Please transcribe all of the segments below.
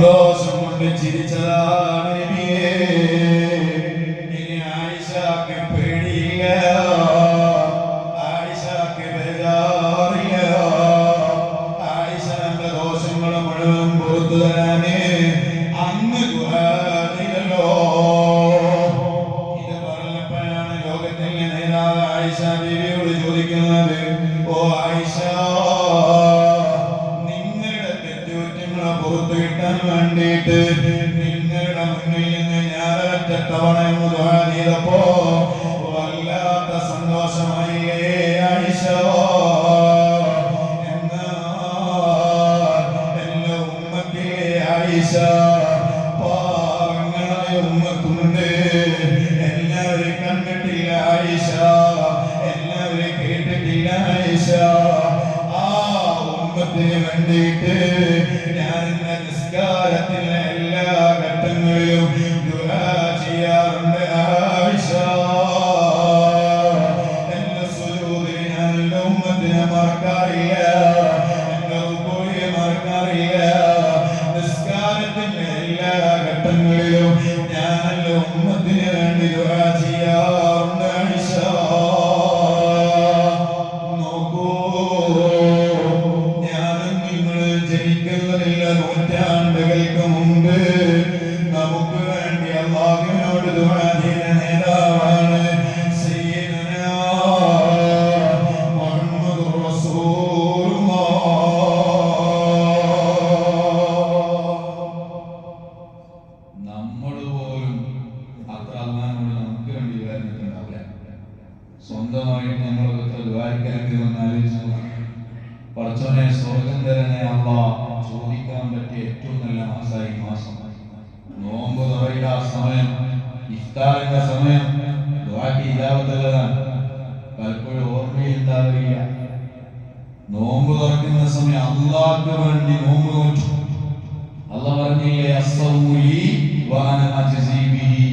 സന്തോഷം കൊണ്ട് ചിരിച്ചതാണ് നബിയേ. ഇനി ആയിഷക്ക് പേടിയില്ല, ആയിഷക്ക് ബേജാറില്ല. ആയിഷന്റെ ദോഷങ്ങൾ മുഴുവൻ പുറത്തു തരാന് അങ്ങ് ദുആയില്ലല്ലോ. ഇത് പറഞ്ഞപ്പോഴാണ് ലോകത്തിന്റെ നേതാവ് ആയിഷ ബീവിയോട് ചോദിക്കുന്നത്, ഓ ആയിഷ, പുറത്തു കിട്ടാൻ വേണ്ടിയിട്ട് നിങ്ങളുടെ മുന്നിൽ നിന്ന് ഞാൻ ഒറ്റത്തവണ ദുആ ചെയ്തപ്പോ വല്ലാത്ത സന്തോഷമായില്ലേ ആയിഷ? എന്നാൽ എന്റെ ഉമ്മത്തിലെ ആയിഷ, പാവങ്ങളായ ഉമ്മത്തുണ്ട്. എല്ലാവരും കണ്ടിട്ടില്ല ആയിഷ, എല്ലാവരും കേട്ടിട്ടില്ല ആയിഷ. ആ ഉമ്മത്തിന് വേണ്ടിയിട്ട് നിസ്കാരത്തിലെ എല്ലാ ഘട്ടങ്ങളിലും ദുആ ചെയ്യാറുണ്ട് ആയിഷ. എന്റെ സുജൂദിൽ ഞാൻ എന്റെ ഉമ്മത്തിനെ മറക്കാറില്ല, എന്റെ റുകൂഇനെ മറക്കാറില്ല. നിസ്കാരത്തിന്റെ എല്ലാ ഘട്ടങ്ങളിലും ഞാൻ എന്റെ ഉമ്മത്തിന് വേണ്ടി ദുആ ചെയ്യാറുണ്ട് ആയിഷ. നോക്കൂ, ഞാനും നിങ്ങൾ ജനിക്കുന്നതില്ല നൂറ്റാണ്ടുകൾക്ക് മുമ്പ് നമുക്ക് വേണ്ടി അല്ലാഹുവിനോട് ദുആ ചെയ്ത നേതാവാണ് സയ്യിദുനാ മുഹമ്മദുർ റസൂലുള്ളാഹ്. നമ്മൾ പോലും അത്ര അല്ലാഹുവിനോട് നമുക്ക് വേണ്ടി പറഞ്ഞിട്ടുണ്ടാവില്ല. സ്വന്തമായിട്ട് നമ്മൾ ദുആയിക്കലൊക്കെ വന്നാലോചിച്ചു, പടച്ചോനെ സ്വർഗം തരണേ അല്ലാഹ് ചോദിക്കാൻ പറ്റിയ ഏറ്റവും നല്ല മാസമായി മാസം. നോമ്പ് തുറയുടെ ആ സമയം, ഇഫ്താറിന്റെ സമയം ദുആക്ക് ഇജാബത്തുള്ളതാണ്. പലപ്പോഴും ഓർമ്മയുണ്ടാവില്ല. നോമ്പ് തുറക്കുന്ന സമയം അല്ലാഹുവിന് വേണ്ടി നോമ്പ് നോറ്റു. അല്ലാഹ് പറഞ്ഞില്ലേ, അസ്സൗമു ലീ വഅന അജ്സീ ബിഹി.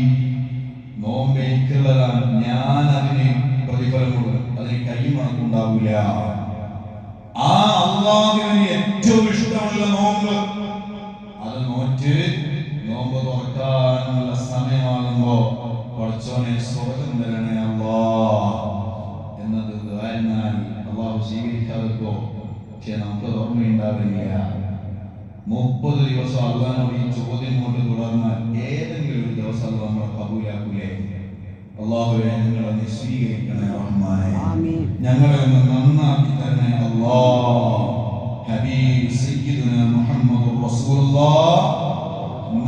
നോമ്പ് എനിക്കുള്ളതാണ്, ഞാൻ അതിന് പ്രതിഫലം കൊടുക്കും, അതിന് കൈമണക്കുണ്ടാവില്ല. ആ അല്ലാഹുവിന് ഏറ്റവും ഇഷ്ടമുള്ള നോമ്പ് അത് നോറ്റ് നോമ്പ് തുറക്കാനുള്ള സമയമാകുമ്പോ പടച്ചോനെ സ്വർഗം തരണേ അല്ലാഹ് എന്നത് ദുആനാൽ അല്ലാഹു സ്വീകരിക്കാതെപ്പോ പക്ഷെ നമുക്ക് ഓർമ്മയുണ്ടാവില്ല. 30 ദിവസം അല്ലാഹുവിനോട് ഈ ചോദ്യം കൊണ്ട് തുടർന്നാൽ ഏതെങ്കിലും ഒരു ദിവസം അത് നമ്മളെ കബൂലാക്കൂലേ? അല്ലാഹുവേ, ഞങ്ങളെ നീ സ്വീകരിക്കണേ റഹ്മാനേ, ഞങ്ങളെ ഒന്ന് നന്നാക്കി തരണേ അല്ലാഹ്. ഹബീബ് സയ്യിദുനാ മുഹമ്മദുർ റസൂലുള്ളാഹ്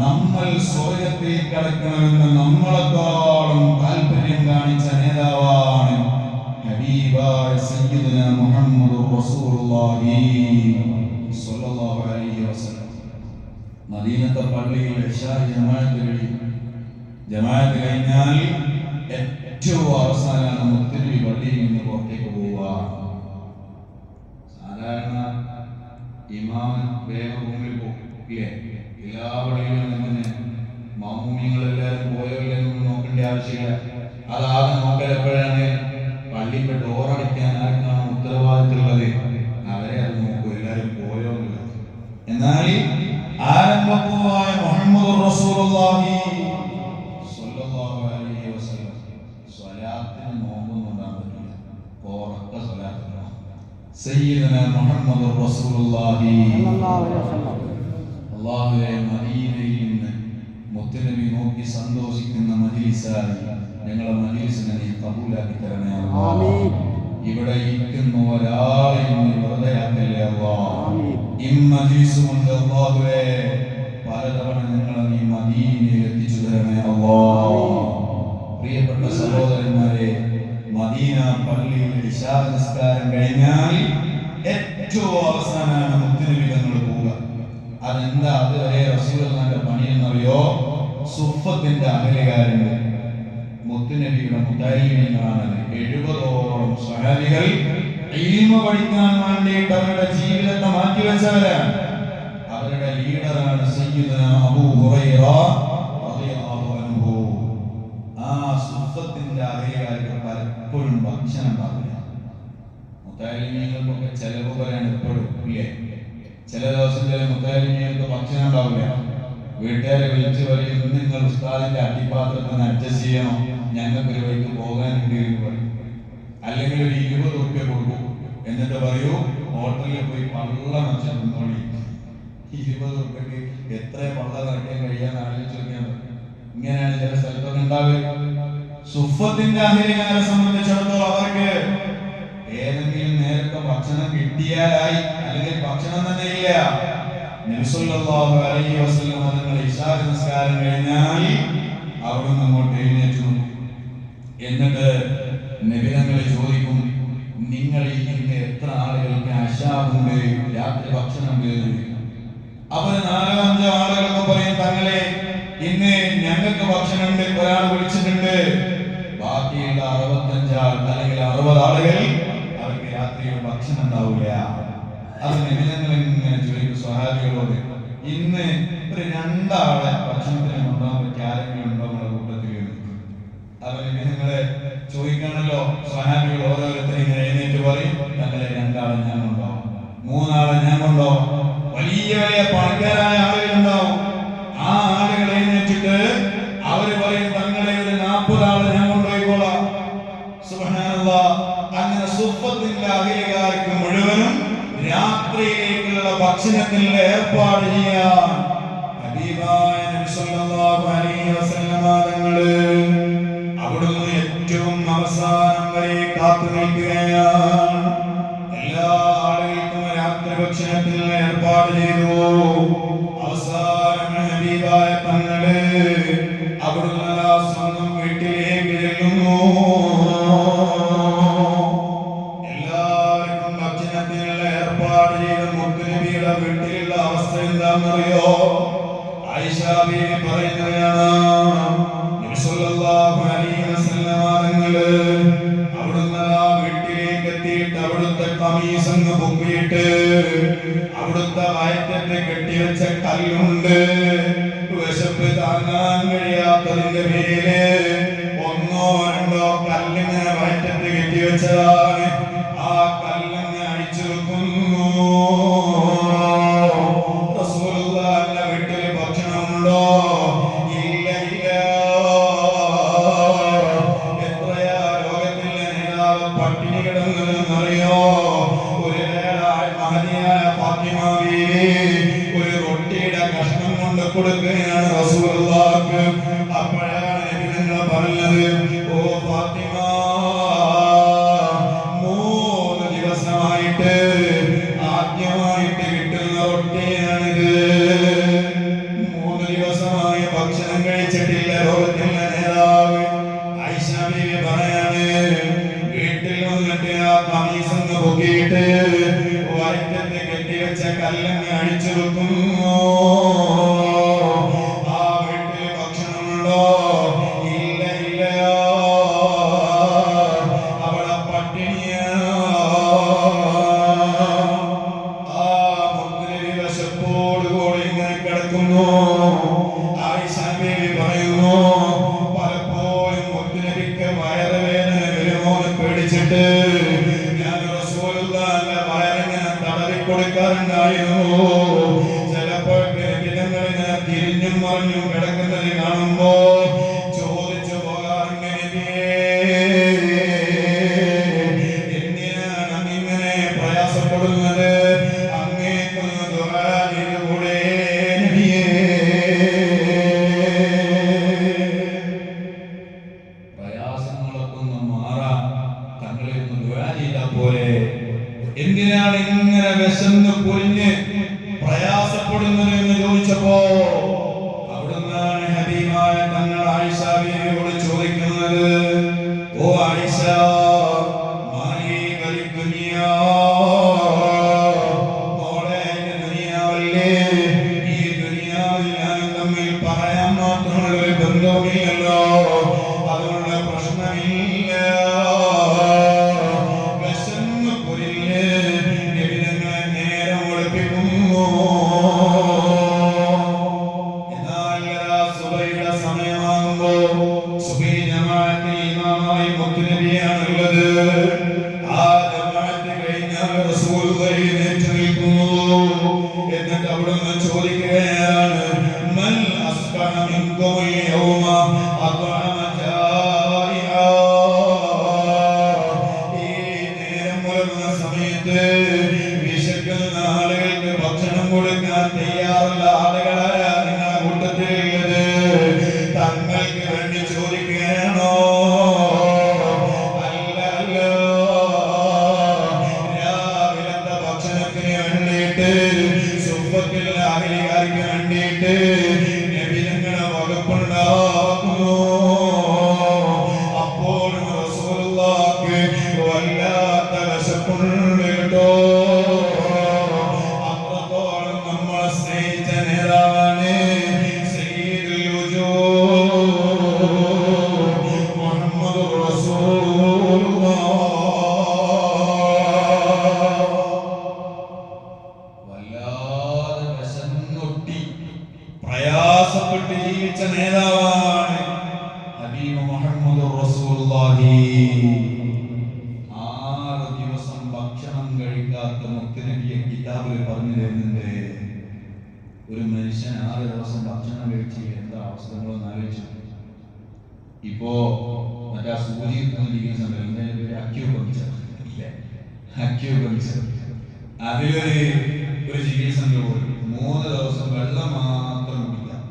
നമ്മൾ സ്വർഗ്ഗത്തിൽ കടക്കണമെന്ന് നമ്മളെക്കാളും താല്പര്യം കാണിച്ച നേതാവാണ് ഹബീബായ സയ്യിദുനാ മുഹമ്മദുർ റസൂലുള്ളാഹി സ്വല്ലല്ലാഹു അലൈഹി വസല്ലം. മദീനത്തെ പള്ളിയിൽ ഇശാ ജമാഅത്ത് കഴിഞ്ഞാൽ ഏറ്റവും അവസാനമാണ് മുത്തനബി പള്ളിയിൽ നിന്ന് പുറത്തേക്ക് പോവുക. സാധാരണ ഇമാം വേഗം റൂമിൽ പോകില്ലേ? എല്ലാ പള്ളിയിലും തന്നെ മാമൂമിങ്ങളെല്ലാവരും പോയവരെയൊന്നും നോക്കേണ്ട ആവശ്യമില്ല. അതാദ്യം നോക്കൽ എപ്പോഴാണ്? പള്ളിയുടെ ഡോറടിക്കാൻ ആർക്കാണ് ഉത്തരവാദിത്തമുള്ളത് അവരെ അത് നോക്കും, എല്ലാവരും പോയോ എന്നുള്ളത്. എന്നാൽ ആരംഭപ്പൂവായ മുഹമ്മദുർ റസൂലുള്ളാഹി സ്വല്ലല്ലാഹു അലൈഹി വസല്ലം സ്വലാത്തിന് നോമ്പൊന്നും ഉണ്ടാകാൻ പറ്റില്ല. ഉറക്ക സ്വലാത്തിന് സയ്യിദുനാ മുഹമ്മദുർ റസൂലുള്ളാഹി സ്വല്ലല്ലാഹു അലൈഹി വസല്ലം. അല്ലാഹുവേ, മദീനയിൽ നിന്ന് മുത്തനബി നോക്കി സന്തോഷിക്കുന്ന മജ്ലിസായി ഞങ്ങളെ മജ്ലിസിനെ നീ കബൂലാക്കി തരണേ അല്ലാഹ്. ഇവിടെ ഇരിക്കുന്ന ഒരാളെയും നീ വെറുതെ ആക്കല്ലേ അല്ലാഹ്. ഈ മജ്ലിസ് കൊണ്ട് അല്ലാഹുവേ പലതവണ ഞങ്ങളെ നീ മദീനയിൽ എത്തിച്ചു തരണേ അല്ലാഹ്. പ്രിയപ്പെട്ട സഹോദരന്മാരെ, മദീന പള്ളിയിൽ ഇശാ നിസ്കാരം കഴിഞ്ഞാൽ ഏറ്റവും അവസാനമാണ് മുത്തനബി തങ്ങൾ പോവുക. അതെന്താ? അതുവരെ റസൂലുള്ളാഹിന്റെ പണി എന്നറിയോ? സുഫത്തിന്റെ അഹലുകാരുണ്ട്, മുത്തുനബിയുടെ മുതഅല്ലിമീങ്ങളാണ്. 70ഓളം സ്വഹാബികൾ ഇൽമ പഠിക്കാൻ വേണ്ടിയിട്ട് അവരുടെ ജീവിതത്തെ മാറ്റിവെച്ചവരാണ്. അവരുടെ ലീഡറാണ് സയ്യിദുനാ അബൂ ഹുറൈറ റളിയല്ലാഹു അൻഹു. ആ സുഫത്തിന്റെ അഹലുകാർക്ക് പലപ്പോഴും ഭക്ഷണം ഉണ്ടാവില്ല. മുതഅല്ലിമീങ്ങൾക്കൊക്കെ ചെലവ് പറയാൻ എപ്പോഴും ഇല്ലേ? ചില ദിവസങ്ങളിൽ മുതഅല്ലിമീങ്ങൾക്ക് ഭക്ഷണം ഉണ്ടാവില്ല. വീട്ടുകാരെ വിളിച്ച് പറയും, നിങ്ങൾ ഉസ്താദിന്റെ അടിപ്പാത്രത്തിന് അഡ്ജസ്റ്റ് ചെയ്യണം, ഞങ്ങൾക്ക് ഒരു വഴിക്ക് പോകാനുണ്ട് എന്ന് പറയും. അല്ലെങ്കിൽ ഒരു 20 റുപ്യ കൊടുക്കും. എന്നിട്ട് പറയൂ, ഹോട്ടലിൽ പോയി പള്ള നിറച്ച് തിന്നോളി. 20 റുപ്യക്ക് എത്ര പള്ള നിറയ്ക്കാൻ കഴിയാന്ന് ആലോചിച്ച് നോക്കിയാൽ മതി. ഇങ്ങനെയാണ് ചില സ്ഥലത്തൊക്കെ ഉണ്ടാവുക. സുഫത്തിന്റെ അഹിരികാരെ സംബന്ധിച്ചിടത്തോളം അവർക്ക് ഏതെങ്കിലും നേരത്തെ ഭക്ഷണം കിട്ടിയാലായി, അല്ലെങ്കിൽ ഭക്ഷണം തന്നെ ഇല്ല. നബി സല്ലല്ലാഹു അലൈഹി വസല്ലം തങ്ങൾ ഇശാ നമസ്കാരം കഴിഞ്ഞാൽ അവിടുന്ന് അങ്ങോട്ട് എഴുന്നേറ്റു. എന്നിട്ട് നബി തങ്ങൾ ചോദിക്കും, നിങ്ങൾ ഇന്ന് എത്ര ആളുകൾക്ക് അശാബുണ്ട്, രാത്രി ഭക്ഷണം ഉണ്ട്? അവർ 4-5 ആളുകളൊക്കെ പറയും, തങ്ങളെ ഇന്ന് ഞങ്ങൾക്ക് ഭക്ഷണമുണ്ട്, ഒരാൾ വിളിച്ചിട്ടുണ്ട്. ബാക്കിയുള്ള 65 ആൾ അല്ലെങ്കിൽ 60 ആളുകൾ അവർക്ക് രാത്രിയിൽ ഭക്ഷണം ഉണ്ടാവില്ല. അത് നബി തങ്ങൾ ഇങ്ങനെ ചോദിക്കും സ്വഹാബികളോട്, ഇന്ന് ഒരു 2 ആളെ ഭക്ഷണത്തിന് കൊണ്ടുപോകാൻ പറ്റിയ ആരെങ്കിലും ഉണ്ടോ നമ്മുടെ കൂട്ടത്തിൽ? അവർ നബി തങ്ങളെ ചോദിക്കാണല്ലോ. സ്വഹാബികൾ ഓരോരുത്തരും ഇങ്ങനെ എഴുന്നേറ്റ് പറയും, തങ്ങളെ 2 ആളെ ഞാൻ കൊണ്ടുപോകും, 3 ആളെ ഞാൻ കൊണ്ടുപോകും. വലിയ വലിയ പണക്കാരായ ആളുകളുണ്ടാവും. ആ ആളുകൾ എഴുന്നേറ്റിട്ട് അവര് പറയും, തങ്ങളെ ഒരു 40 ആളെ ഞാൻ കൊണ്ടുപോയിക്കോളാം. സുബ്ഹാനല്ലാഹ്. അങ്ങനെ സുഫത്തിന്റെ അഹിലികാർക്ക് മുഴുവനും രാത്രിയിലേക്കുള്ള ഭക്ഷണത്തിൽ ഏർപ്പാട് ചെയ്യാൻ ഹബീബായ നബി സല്ലല്ലാഹു അലൈഹി വസല്ലം തങ്ങള് അവിടുന്ന് ഏറ്റവും അവസാനം വരെ കാത്തു നിൽക്കുകയാണ്. എല്ലാ ആളുകൾക്കും രാത്രി ഭക്ഷണത്തിൽ ഏർപ്പാട് ചെയ്തു. അവസാനം ഹബീബായ തങ്ങള് അവിടുന്ന് സ്വന്തം വീട്ടിലേക്ക് ചെല്ലുന്നു. എല്ലാവർക്കും ഭക്ഷണത്തിനുള്ള ഏർപ്പാട് ചെയ്ത് മുത്തുനബിയുടെ വീട്ടിലുള്ള അവസ്ഥ എന്താണെന്നറിയോ? ആയിഷ ബീവി പറയുകയാണ്, നബി സല്ലല്ലാഹു അലൈഹി വസല്ലം തങ്ങള് അവിടുന്ന് വീട്ടിലേക്ക് എത്തിയിട്ട് അവിടുത്തെ ഖമീസ് അങ്ങ് പൊക്കിയിട്ട് അവിടുത്തെ വയറ്റത്ത് കെട്ടിവെച്ച കല്ലുണ്ട്. വിശപ്പ് താങ്ങാൻ കഴിയാത്തതിന്റെ പേരില് 1-2 കല്ലിങ്ങനെ വയറ്റത്ത് കെട്ടിവെച്ചതാണ്. ആ കല്ലങ്ങ് അടിച്ചു വെക്കുന്നു. റസൂലുള്ളാഹിന്റെ വീട്ടില് ഭക്ഷണമുണ്ടോ? ഇല്ല, ഇല്ല. എത്രയാ ലോകത്തിലെ നേതാവ് പട്ടിണി കിടന്നതെന്നറിയോ? ഒരു മഹതിയായ ഫാത്തിമ ബീവി ഒരു റൊട്ടിയുടെ കഷ്ണം കൊണ്ട് കൊടുക്കുകയാണ് റസൂലുള്ളാഹിക്ക്. അപ്പോഴാണ് നബി തങ്ങൾ പറഞ്ഞത്, ഓ ഫാത്തിമ, 3 ദിവസമായിട്ട് ആദ്യമായിട്ട് കിട്ടുന്ന റൊട്ടിയാണിത്. 3 ദിവസമായി ഭക്ഷണം കഴിച്ചിട്ടില്ല ലോകത്തിലെ നേതാവ്. ആയിഷ ബീവി പറയാണ്, വീട്ടിൽ വന്നിട്ട് ആ ഖമീസ് ഒന്ന് പൊക്കിയിട്ട് വയറ്റത്ത് കെട്ടിവെച്ച കല്ലങ്ങ് അഴിച്ചു വെക്കുന്നു. ആ വീട്ടിൽ ഭക്ഷണമുണ്ടോ? ഇല്ല, ഇല്ല. അവിടെ പട്ടിണിയാണ്. ആ മുത്തുനബി വിശപ്പോടുകൂടി ഇങ്ങനെ കിടക്കുന്നു. ആയിഷ ബീവി പറയുന്നു, പലപ്പോഴും മുത്തുനബിക്ക് വയറുവേദന വരുമോ എന്ന് പേടിച്ചിട്ട് ഞാൻ റസൂലുള്ളാഹിന്റെ വയറിങ്ങനെ തടവി കൊടുക്കാറുണ്ടായിരുന്നു. ചിലപ്പോഴൊക്കെ ഇങ്ങനെ തിരിഞ്ഞും മറിഞ്ഞും കിടക്കുന്നത് കാണുമ്പോ ചോദിച്ചു പോകാറുണ്ട്, എന്തിനാണ് അങ്ങിങ്ങനെ പ്രയാസപ്പെടുന്നത്? അങ്ങേക്കൊന്ന് ദുആ ചെയ്തുകൂടെ നബിയേ? പ്രയാസങ്ങളൊക്കെ ഒന്ന് മാറാൻ തങ്ങളെ ഒന്ന് ദുആ ചെയ്താൽ പോലെ. എന്തിനാണ് ഇങ്ങനെ വിശന്ന് പൊരിഞ്ഞ് പ്രയാസപ്പെടുന്നത് എന്ന് ചോദിച്ചപ്പോ അവിടുന്നാണ് ഹബീബായ തങ്ങൾ ആയിഷ ബീവിയോട് ചോദിക്കുന്നത്, ഓ ആയിഷ, മാലി വലി ദുനിയാ, മോളെ ദുനിയാവല്ലേ, ഈ ദുനിയാവിൽ ഞാനും തമ്മിൽ പറയാൻ മാത്രമുള്ള ഒരു ബന്ധവുമില്ലല്ലോ, അതുകൊണ്ട് പ്രശ്നമില്ല. വിശന്ന് പൊരിഞ്ഞ് നബി തങ്ങളെ നേരം ഒളിപ്പിക്കുന്നു. തയ്യാറുള്ള ആളുകളായ നിങ്ങളുടെ കൂട്ടത്തിലുള്ളത് തങ്ങൾക്ക് വേണ്ടി ചോദിക്കണോ? അല്ലല്ലോ, രാവിലത്തെ ഭക്ഷണത്തിന് വേണ്ടിയിട്ട് സുബ്ഹത്തിൽ അഹ്ലികാർക്ക് വേണ്ടിയിട്ട് നബി തങ്ങളെ വകുപ്പുണ്ടാക്കുന്നു. അപ്പോൾ റസൂലുള്ളാഹിക്ക് വല്ലാത്ത വിശപ്പുണ്ട് കേട്ടോ. അത്രത്തോളം നമ്മളെ സ്നേഹിച്ച നേതാവാണ് സയ്യിദുൽ വജൂദ് മുഹമ്മദുർ റസൂലുള്ളാഹ്. വല്ലാതെ വിശന്നൊട്ടി പ്രയാസപ്പെട്ട് ജീവിച്ച നേതാവാണ് ഹബീബ് മുഹമ്മദുർ റസൂലുള്ളാഹി. 6 ദിവസം ഭക്ഷണം കഴിക്കാത്ത മുത്തുനബിയെ കിതാബിൽ പറഞ്ഞു തരുന്നുണ്ട്. ഒരു മനുഷ്യൻ 6 ദിവസം ഭക്ഷണം കഴിച്ച് എന്താ അവസ്ഥകളൊന്നും ആലോചിച്ചു. ഇപ്പോ മറ്റേ സൂചി ഇരിക്കുന്ന സമയം അക്യൂപങ്ചർ അതിലൊരു ചികിത്സ പോലും 3 ദിവസം വെള്ളം മാത്രം കുടിക്കാം.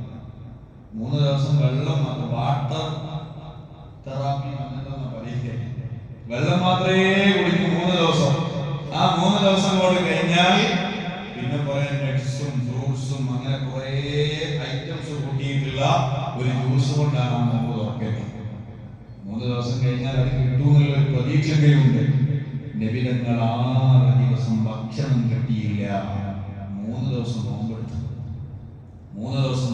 3 ദിവസം വെള്ളം മാത്രം, വാട്ടർ തെറാപ്പി അങ്ങനെയൊന്നും പറയില്ലേ, വെള്ളം മാത്രമേ കുടിക്കൂ 3 ദിവസം. ആ 3 ദിവസം കൊണ്ട് കഴിഞ്ഞാൽ പിന്നെ കുറെ നട്ട്സും ഫ്രൂട്ട്സും അങ്ങനെ കുറെ ഐറ്റംസ് കൂട്ടിയിട്ടുള്ള ഒരു ജ്യൂസ് കൊണ്ടാണ് ആ നോമ്പ് തുറക്കുന്നത്. 3 ദിവസം കഴിഞ്ഞാൽ അത് കിട്ടുമെന്നുള്ള ഒരു പ്രതീക്ഷയുണ്ട്. നബി തങ്ങൾ 6 ദിവസം ഭക്ഷണം കിട്ടിയില്ല. 3 ദിവസം നോമ്പെടുത്തു. 3 ദിവസം